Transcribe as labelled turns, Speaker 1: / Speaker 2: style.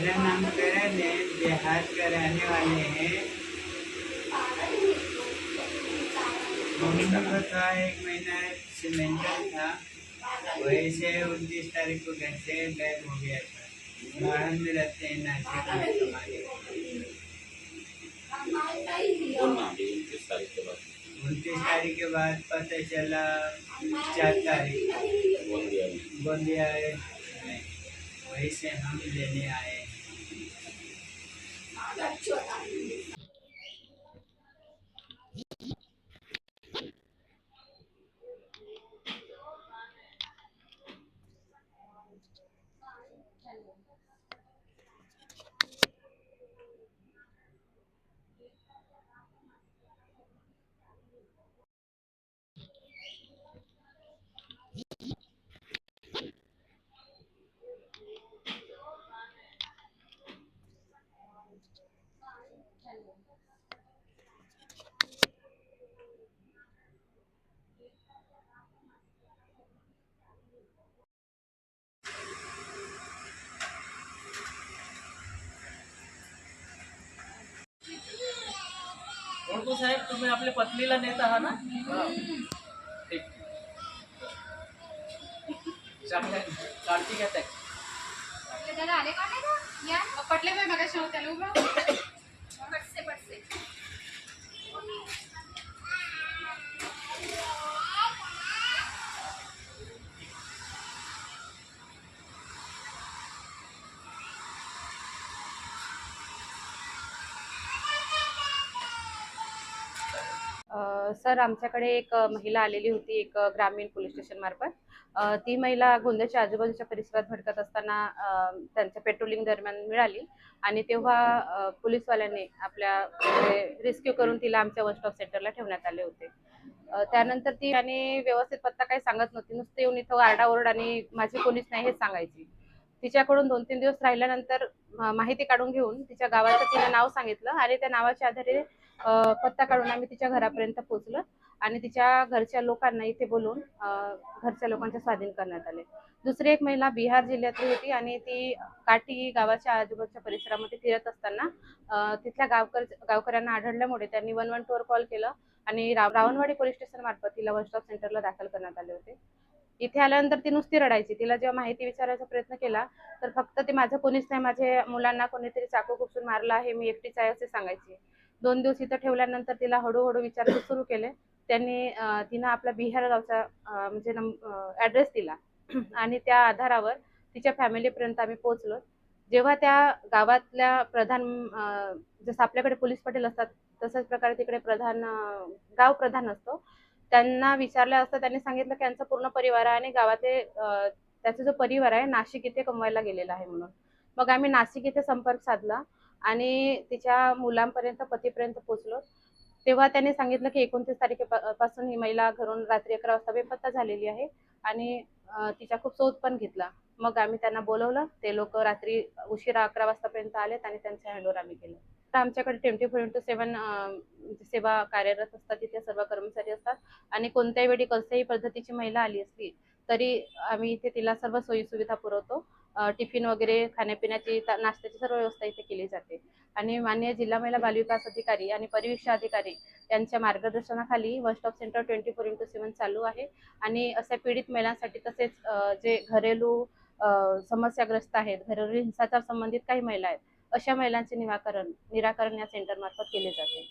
Speaker 1: मेरा नाम करण है, बिहार का रहने वाले हैं। मम्मी को था 1 महीना सीमेंटल था, वही से 29 तारीख को घर से गायब हो गया था। बाहर में रहते हैं नासिक में हमारे। 29 तारीख के बाद पता चला 4 तारीख को गोंदिया में, वही से हम लेने आए।
Speaker 2: ओळखू साहेब, तुम्ही आपल्या पत्नीला नेत आहात ना? ठीक. चांगलं आहे. काळजी घेत आहे.
Speaker 3: दादा आले का नाही का? या पटले बाई मगाशी होत्या लोक पटसे पटसे.
Speaker 4: सर, आमच्याकडे एक महिला आलेली होती एक ग्रामीण पोलीस स्टेशन मार्फत. ती महिला गोंदियाच्या आजूबाजूच्या परिसरात भटकत असताना त्यांच्या पेट्रोलिंग दरम्यान मिळाली आणि तेव्हा पोलीसवाल्यांनी आपल्या रेस्क्यू करून तिला आमच्या वन स्टॉप सेंटरला ठेवण्यात आले होते. त्यानंतर ती आणि व्यवस्थित पत्ता काही सांगत नव्हती, नुसते येऊन इथं आरडाओरड आणि माझी कोणीच नाही हेच सांगायची. तिच्याकडून 2-3 दिवस राहिल्यानंतर माहिती काढून घेऊन तिच्या गावाचं तिने नाव सांगितलं आणि त्या नावाच्या आधारे पत्ता काढून आम्ही तिच्या घरापर्यंत पोहोचलो आणि तिच्या घरच्या लोकांना इथे बोलवून घरच्या लोकांच्या स्वाधीन करण्यात आले. दुसरी एक महिला बिहार जिल्ह्यातली होती आणि ती काठी गावाच्या आजूबाजूच्या परिसरामध्ये फिरत असताना तिथल्या गावकऱ्यांना आढळल्यामुळे त्यांनी 112 वर कॉल केला आणि रावणवाडी पोलीस स्टेशन मार्फत तिला वन स्टॉप सेंटरला दाखल करण्यात आले होते. इथे आल्यानंतर ती नुसती रडायची. तिला जेव्हा माहिती विचारायचा प्रयत्न केला तर फक्त ते माझं कोणीच नाही, माझ्या मुलांना कोणीतरी चाकू खुपसून मारला आहे, मी एकटीच आहे असे सांगायची. 2 दिवस इथं ठेवल्यानंतर तिला हळूहळू विचारायला सुरू केले. त्यांनी तिनं आपला बिहार गावचा म्हणजे ॲड्रेस दिला आणि त्या आधारावर तिच्या फॅमिलीपर्यंत आम्ही पोहोचलो. जेव्हा त्या गावातल्या प्रधान जसं आपल्याकडे पोलीस पाटील असतात तशाच प्रकारे तिकडे गाव प्रधान असतो, त्यांना विचारलं असता त्यांनी सांगितलं की यांचा पूर्ण परिवार आहे आणि गावातले त्याचा जो परिवार आहे नाशिक इथे कमवायला गेलेला आहे म्हणून. मग आम्ही नाशिक इथे संपर्क साधला आणि तिच्या मुलांपर्यंत पतीपर्यंत पोहोचलो. तेव्हा त्यांनी सांगितलं की 29 तारखेपासून ही महिला घरून रात्री 11 वाजता बेपत्ता झालेली आहे आणि तिचा खूप शोध पण घेतला. मग आम्ही त्यांना बोलवलं. ते लोक रात्री उशिरा 11 वाजतापर्यंत आलेत आणि त्यांच्या हँडओव्हर आम्ही केलं. तर आमच्याकडे 24x7 सेवा कार्यरत असतात. तिथे सर्व कर्मचारी असतात आणि कोणत्याही वेळी कसल्याही पद्धतीची महिला आली असली तरी आम्ही इथे तिला सर्व सोयीसुविधा पुरवतो. टिफिन वगैरे, खाण्यापिण्याची, नाश्त्याची सर्व व्यवस्था इथे केली जाते आणि माननीय जिल्हा महिला बालविकास अधिकारी आणि परिवीक्षा अधिकारी यांच्या मार्गदर्शनाखाली वन स्टॉप सेंटर 24x7 चालू आहे आणि अशा पीडित महिलांसाठी तसेच जे घरेलू समस्याग्रस्त आहेत, घरेलू हिंसाचार संबंधित काही महिला आहेत, अशा महिलांचे निराकरण या सेंटर मार्फत केले जाते.